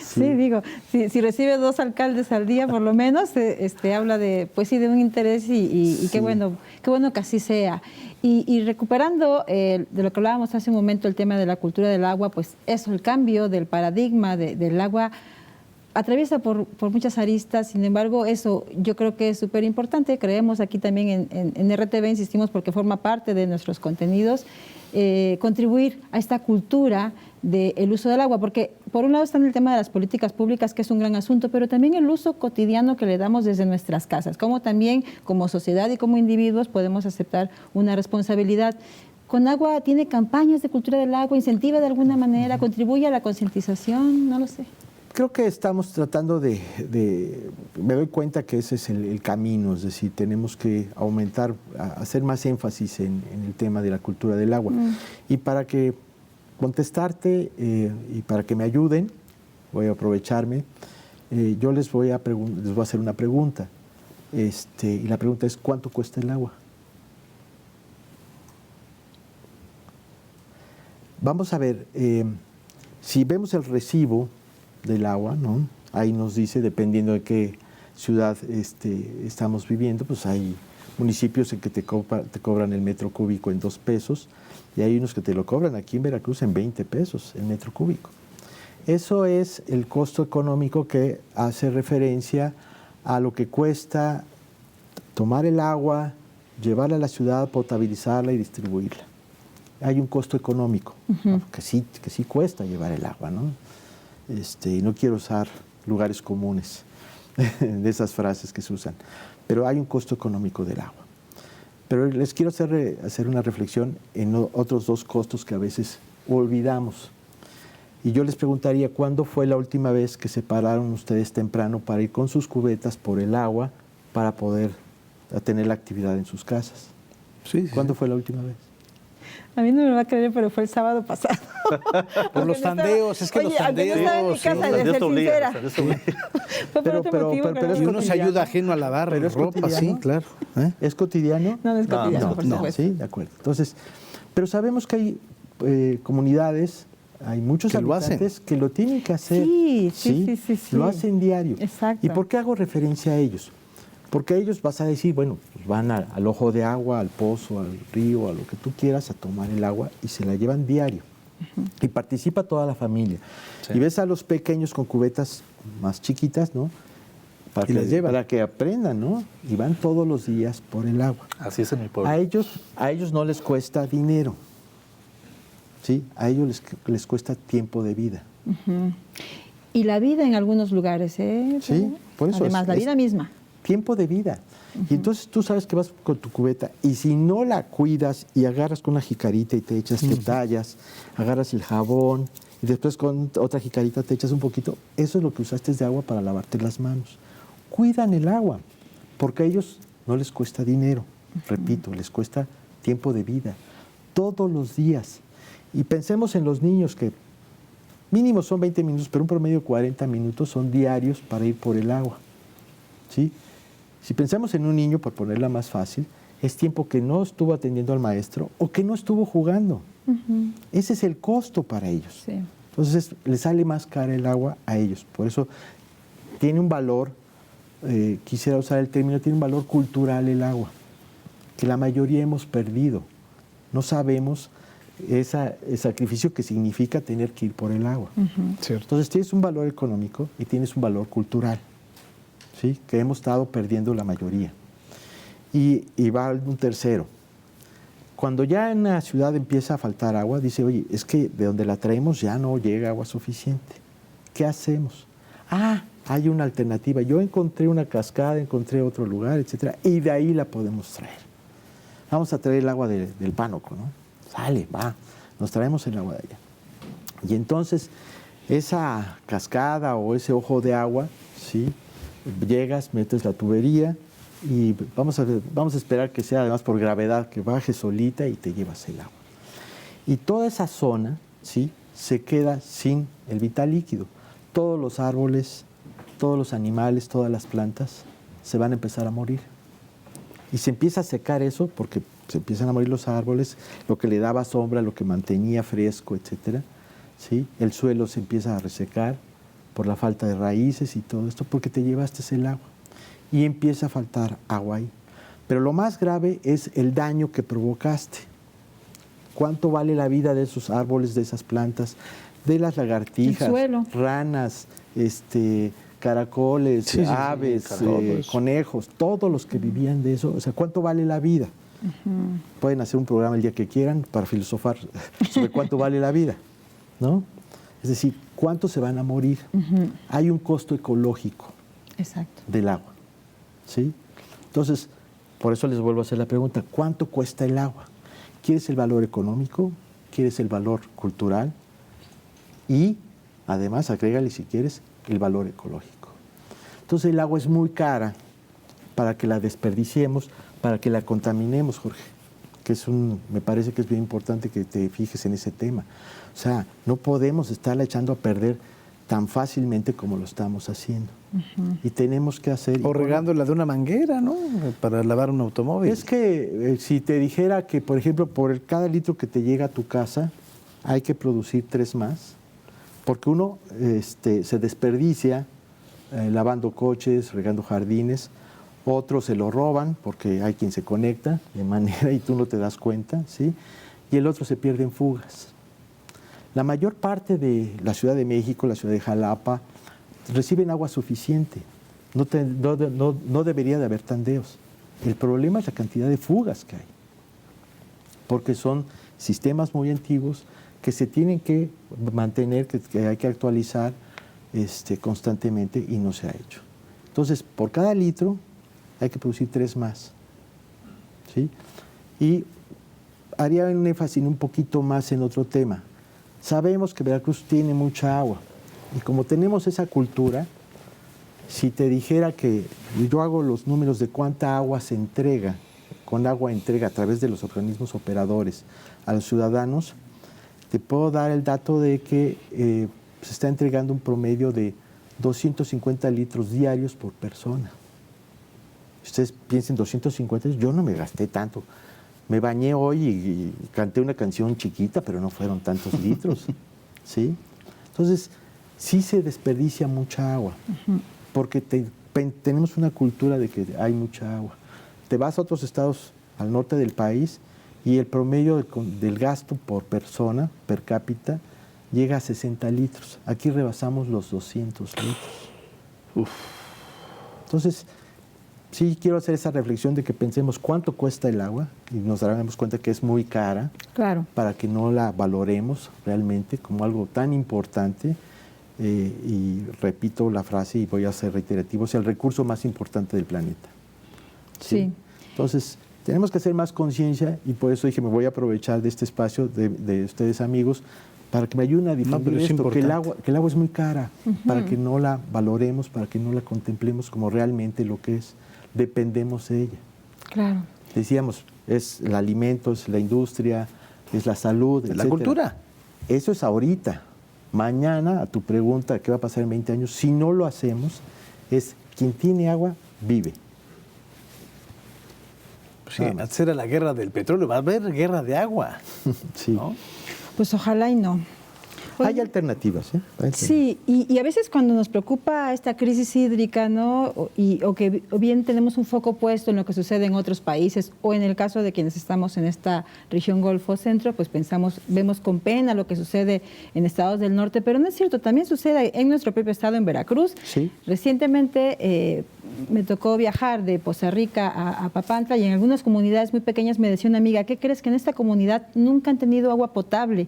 Sí, digo, si recibe 2 alcaldes al día por lo menos, habla de, pues sí, de un interés y qué bueno que así sea. Y recuperando de lo que hablábamos hace un momento, el tema de la cultura del agua, pues eso, el cambio del paradigma del agua atraviesa por muchas aristas. Sin embargo, eso yo creo que es súper importante. Creemos aquí también en RTV, insistimos porque forma parte de nuestros contenidos, contribuir a esta cultura del uso del agua, porque por un lado está en el tema de las políticas públicas, que es un gran asunto, pero también el uso cotidiano que le damos desde nuestras casas, como también como sociedad y como individuos podemos aceptar una responsabilidad. Conagua tiene campañas de cultura del agua, incentiva de alguna manera, contribuye a la concientización, no lo sé. Creo que estamos tratando me doy cuenta que ese es el camino, es decir, tenemos que aumentar, hacer más énfasis en el tema de la cultura del agua. Y para que contestarte y para que me ayuden, voy a aprovecharme, yo les voy a hacer una pregunta, y la pregunta es, ¿cuánto cuesta el agua? Vamos a ver, si vemos el recibo del agua, ¿no? Ahí nos dice, dependiendo de qué ciudad estamos viviendo, pues hay municipios en que te cobran el metro cúbico en 2 pesos y hay unos que te lo cobran aquí en Veracruz en 20 pesos el metro cúbico. Eso es el costo económico que hace referencia a lo que cuesta tomar el agua, llevarla a la ciudad, potabilizarla y distribuirla. Hay un costo económico, ¿no? que sí cuesta llevar el agua, ¿no? Y no quiero usar lugares comunes de esas frases que se usan, pero hay un costo económico del agua. Pero les quiero hacer una reflexión en otros 2 costos que a veces olvidamos. Y yo les preguntaría, ¿cuándo fue la última vez que se pararon ustedes temprano para ir con sus cubetas por el agua para poder tener la actividad en sus casas? Sí. ¿Cuándo fue la última vez? A mí no me va a creer, pero fue el sábado pasado. Por los tandeos, es que los tandeos. Yo estaba en mi casa, de ser sincera. Fue por otro motivo. Pero y uno se ayuda ajeno a lavar ropa, sí, claro. ¿Es cotidiano? No es cotidiano, por supuesto. Sí, de acuerdo. Entonces, pero sabemos que hay comunidades, hay muchos habitantes que lo tienen que hacer. Sí. Lo hacen diario. Exacto. ¿Y por qué hago referencia a ellos? Porque ellos vas a decir, bueno, pues van al ojo de agua, al pozo, al río, a lo que tú quieras, a tomar el agua y se la llevan diario. Y participa toda la familia. Sí. Y ves a los pequeños con cubetas más chiquitas, ¿no? Para que aprendan, ¿no? Y van todos los días por el agua. Así es en mi pueblo. A ellos no les cuesta dinero, ¿sí? A ellos les cuesta tiempo de vida. Y la vida en algunos lugares, ¿eh? Sí, por eso. Además, la vida misma. Tiempo de vida. Y entonces tú sabes que vas con tu cubeta y si no la cuidas y agarras con una jicarita y te echas, te tallas, agarras el jabón y después con otra jicarita te echas un poquito, eso es lo que usaste de agua para lavarte las manos. Cuidan el agua, porque a ellos no les cuesta dinero, repito, les cuesta tiempo de vida, todos los días. Y pensemos en los niños que mínimo son 20 minutos, pero un promedio de 40 minutos son diarios para ir por el agua, ¿sí? Si pensamos en un niño, por ponerla más fácil, es tiempo que no estuvo atendiendo al maestro o que no estuvo jugando. Ese es el costo para ellos. Sí. Entonces les sale más cara el agua a ellos. Por eso tiene un valor, quisiera usar el término, tiene un valor cultural el agua, que la mayoría hemos perdido. No sabemos el sacrificio que significa tener que ir por el agua. Cierto. Entonces tienes un valor económico y tienes un valor cultural, ¿sí? Que hemos estado perdiendo la mayoría. Y va un tercero. Cuando ya en la ciudad empieza a faltar agua, dice, oye, es que de donde la traemos ya no llega agua suficiente. ¿Qué hacemos? Hay una alternativa. Yo encontré una cascada, encontré otro lugar, etcétera, y de ahí la podemos traer. Vamos a traer el agua del Pánuco, ¿no? Sale, va, nos traemos el agua de allá. Y entonces, esa cascada o ese ojo de agua, ¿sí? Llegas, metes la tubería, y vamos a esperar que sea además por gravedad, que baje solita y te llevas el agua. Y toda esa zona, ¿sí? Se queda sin el vital líquido. Todos los árboles, todos los animales, todas las plantas se van a empezar a morir. Y se empieza a secar eso porque se empiezan a morir los árboles, lo que le daba sombra, lo que mantenía fresco, etcétera, ¿sí? El suelo se empieza a resecar por la falta de raíces y todo esto porque te llevaste el agua. Y empieza a faltar agua ahí. Pero lo más grave es el daño que provocaste. ¿Cuánto vale la vida de esos árboles, de esas plantas, de las lagartijas, ranas, caracoles, aves, conejos, todos los que vivían de eso? O sea, ¿cuánto vale la vida? Pueden hacer un programa el día que quieran para filosofar sobre cuánto vale la vida, ¿no? Es decir, ¿cuántos se van a morir? Hay un costo ecológico del agua. ¿Sí? Entonces, por eso les vuelvo a hacer la pregunta, ¿cuánto cuesta el agua? ¿Quieres el valor económico? ¿Quieres el valor cultural? Y, además, agrégale si quieres, el valor ecológico. Entonces, el agua es muy cara para que la desperdiciemos, para que la contaminemos, Jorge, que me parece que es bien importante que te fijes en ese tema. O sea, no podemos estarla echando a perder tan fácilmente como lo estamos haciendo. Y tenemos que hacer... O regándola de una manguera, ¿no? Para lavar un automóvil. Es que si te dijera que, por ejemplo, por cada litro que te llega a tu casa, hay que producir 3 más, porque uno se desperdicia lavando coches, regando jardines, otros se lo roban porque hay quien se conecta de manera y tú no te das cuenta, ¿sí? Y el otro se pierde en fugas. La mayor parte de la Ciudad de México, la ciudad de Jalapa, reciben agua suficiente. No debería de haber tandeos. El problema es la cantidad de fugas que hay, porque son sistemas muy antiguos que se tienen que mantener, que hay que actualizar constantemente y no se ha hecho. Entonces, por cada litro hay que producir 3 más. ¿Sí? Y haría un énfasis un poquito más en otro tema. Sabemos que Veracruz tiene mucha agua y como tenemos esa cultura, si te dijera que yo hago los números de cuánta agua se entrega, con agua entrega a través de los organismos operadores a los ciudadanos, te puedo dar el dato de que se está entregando un promedio de 250 litros diarios por persona. Ustedes piensen, 250, yo no me gasté tanto. Me bañé hoy y canté una canción chiquita, pero no fueron tantos litros, ¿sí? Entonces, sí se desperdicia mucha agua, porque tenemos una cultura de que hay mucha agua. Te vas a otros estados al norte del país y el promedio del gasto por persona, per cápita, llega a 60 litros. Aquí rebasamos los 200 litros. Entonces, sí quiero hacer esa reflexión de que pensemos cuánto cuesta el agua y nos daremos cuenta que es muy cara, para que no la valoremos realmente como algo tan importante. Y repito la frase y voy a ser reiterativo, es el recurso más importante del planeta. ¿Sí? Entonces, tenemos que hacer más conciencia y por eso dije, me voy a aprovechar de este espacio de ustedes amigos para que me ayuden a difundir esto, que el agua es muy cara, para que no la valoremos, para que no la contemplemos como realmente lo que es. Dependemos de ella. Claro. Decíamos, es el alimento, es la industria, es la salud, es la cultura. Eso es ahorita. Mañana, a tu pregunta, ¿qué va a pasar en 20 años? Si no lo hacemos, es quien tiene agua, vive. Sí, antes era la guerra del petróleo, va a haber guerra de agua. Sí. ¿No? Pues ojalá y no. Hay alternativas, ¿eh? Hay Sí, y a veces cuando nos preocupa esta crisis hídrica, ¿no? O bien tenemos un foco puesto en lo que sucede en otros países, o en el caso de quienes estamos en esta región Golfo Centro, pues vemos con pena lo que sucede en estados del norte, pero no es cierto, también sucede en nuestro propio estado, en Veracruz. Sí. Recientemente me tocó viajar de Poza Rica a Papantla, y en algunas comunidades muy pequeñas me decía una amiga, ¿qué crees? Que en esta comunidad nunca han tenido agua potable.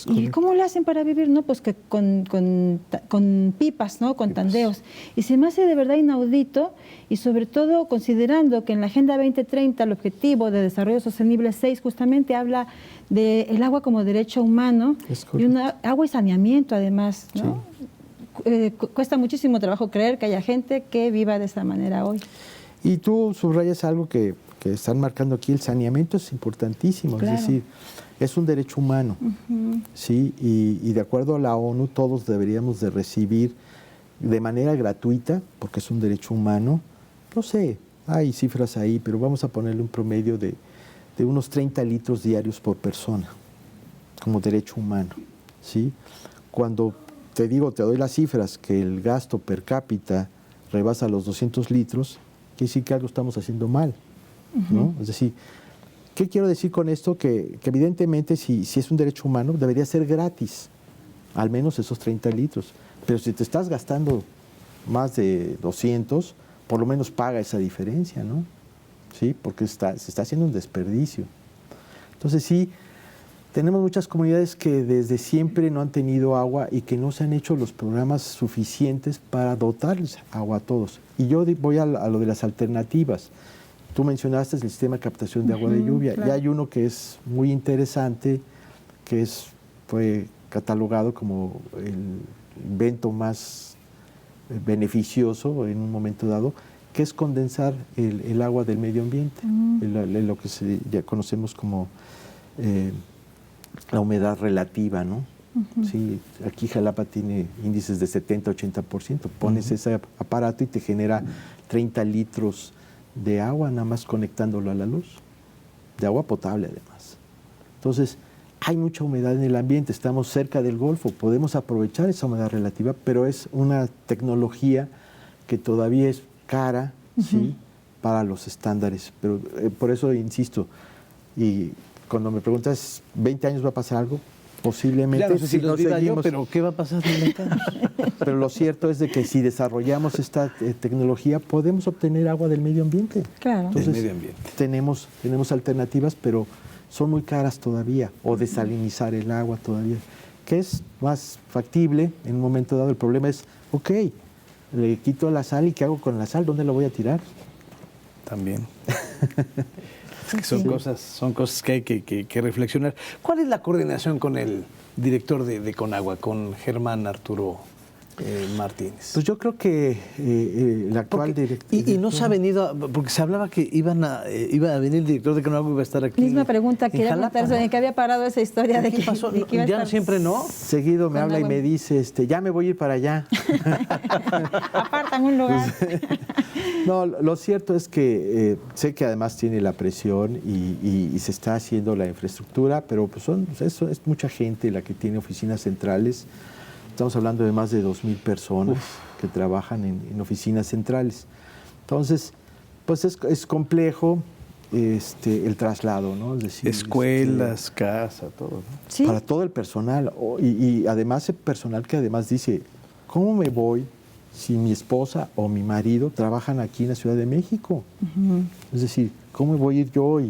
¿Y cómo le hacen para vivir? No, pues que con pipas, ¿no? Con tandeos. Y se me hace de verdad inaudito, y sobre todo considerando que en la Agenda 2030 el objetivo de desarrollo sostenible 6 justamente habla del agua como derecho humano, y agua y saneamiento además, ¿no? Sí. Cuesta muchísimo trabajo creer que haya gente que viva de esa manera hoy. Y tú subrayas algo que están marcando aquí, el saneamiento es importantísimo, claro. Es decir, es un derecho humano, ¿sí? Y de acuerdo a la ONU, todos deberíamos de recibir de manera gratuita, porque es un derecho humano, no sé, hay cifras ahí, pero vamos a ponerle un promedio de unos 30 litros diarios por persona, como derecho humano, ¿sí? Cuando te doy las cifras, que el gasto per cápita rebasa los 200 litros, quiere decir que algo estamos haciendo mal, ¿no? Es decir, ¿qué quiero decir con esto? Que evidentemente si es un derecho humano, debería ser gratis, al menos esos 30 litros. Pero si te estás gastando más de 200, por lo menos paga esa diferencia, ¿no? ¿Sí? Porque se está haciendo un desperdicio. Entonces sí, tenemos muchas comunidades que desde siempre no han tenido agua y que no se han hecho los programas suficientes para dotarles agua a todos. Y yo voy a lo de las alternativas. Tú mencionaste el sistema de captación de agua de lluvia. Claro. Y hay uno que es muy interesante, que fue catalogado como el invento más beneficioso en un momento dado, que es condensar el agua del medio ambiente, lo que ya conocemos como la humedad relativa, ¿no? Sí, aquí Jalapa tiene índices de 70-80%. Pones ese aparato y te genera 30 litros de agua, nada más conectándolo a la luz, de agua potable además. Entonces, hay mucha humedad en el ambiente, estamos cerca del Golfo, podemos aprovechar esa humedad relativa, pero es una tecnología que todavía es cara, ¿sí? Para los estándares. Pero por eso insisto, y cuando me preguntas, ¿20 años va a pasar algo? Posiblemente, claro, si no seguimos. Pero ¿qué va a pasar en 20 años? Pero lo cierto es de que si desarrollamos esta tecnología, podemos obtener agua del medio ambiente. Claro. Entonces, del medio ambiente. Tenemos alternativas, pero son muy caras todavía, o desalinizar el agua todavía, que es más factible en un momento dado. El problema es, ok, le quito la sal, ¿y qué hago con la sal? ¿Dónde la voy a tirar? También. Es que son cosas que hay que reflexionar. ¿Cuál es la coordinación con el director de Conagua, con Germán Arturo Martínez? Pues yo creo que el actual director... Y no se ha venido, porque se hablaba que iba a venir el director de Conagua y iba a estar aquí. Misma pregunta, quería preguntarse en qué había parado esa historia de ¿Qué que pasó? de que iba a Ya estar siempre no. Seguido me habla y me dice, ya me voy a ir para allá. Apartan un lugar. No, lo cierto es que sé que además tiene la presión y se está haciendo la infraestructura, pero pues es mucha gente la que tiene oficinas centrales. Estamos hablando de más de 2,000 personas que trabajan en oficinas centrales. Entonces, pues es complejo el traslado, ¿no? Es decir, escuelas, casa, todo, ¿no? ¿Sí? Para todo el personal. Y además el personal que además dice, ¿cómo me voy si mi esposa o mi marido trabajan aquí en la Ciudad de México? Es decir, ¿cómo voy a ir yo?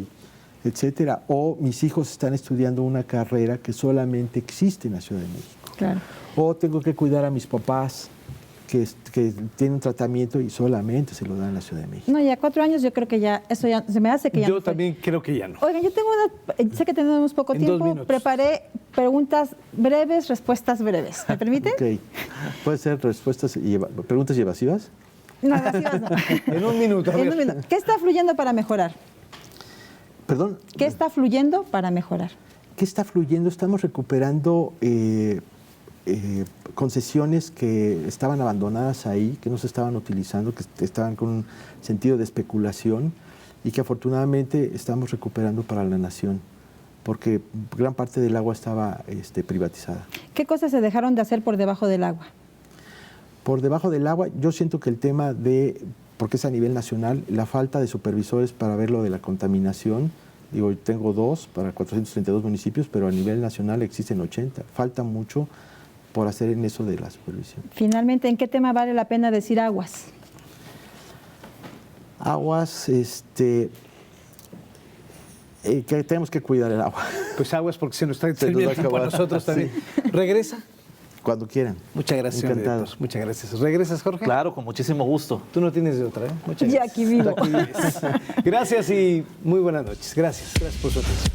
Etcétera. O mis hijos están estudiando una carrera que solamente existe en la Ciudad de México. Claro. O tengo que cuidar a mis papás que tienen tratamiento y solamente se lo dan en la Ciudad de México. No, ya 4 años yo creo que ya, eso ya se me hace que ya Yo no fue. también creo que ya no. Oigan, yo tengo sé que tenemos poco En 2 tiempo, minutos. preparé preguntas breves, respuestas breves. ¿Me permite? Ok. ¿Puede ser preguntas evasivas? No, evasivas no. En 1 minuto. a En ver. 1 minuto. ¿Qué está fluyendo para mejorar? Perdón. ¿Qué está fluyendo para mejorar? ¿Qué está fluyendo? Estamos recuperando concesiones que estaban abandonadas ahí, que no se estaban utilizando, que estaban con un sentido de especulación y que afortunadamente estamos recuperando para la nación. porque gran parte del agua estaba privatizada. ¿Qué cosas se dejaron de hacer por debajo del agua? Por debajo del agua, yo siento que el tema porque es a nivel nacional, la falta de supervisores para ver lo de la contaminación, digo, tengo 2 para 432 municipios, pero a nivel nacional existen 80. Falta mucho por hacer en eso de la supervisión. Finalmente, ¿en qué tema vale la pena decir aguas? Aguas, que tenemos que cuidar el agua. Pues aguas porque se nos está nos va a terminando el tiempo a acabar. nosotros también. ¿Regresa? Cuando quieran. Muchas gracias, señor Encantado. director. Muchas gracias. ¿Regresas, Jorge? Claro, con muchísimo gusto. Tú no tienes de otra, ¿eh? Muchas Ya gracias. aquí vivo. Aquí vives. Gracias y muy buenas noches. Gracias. Gracias por su atención.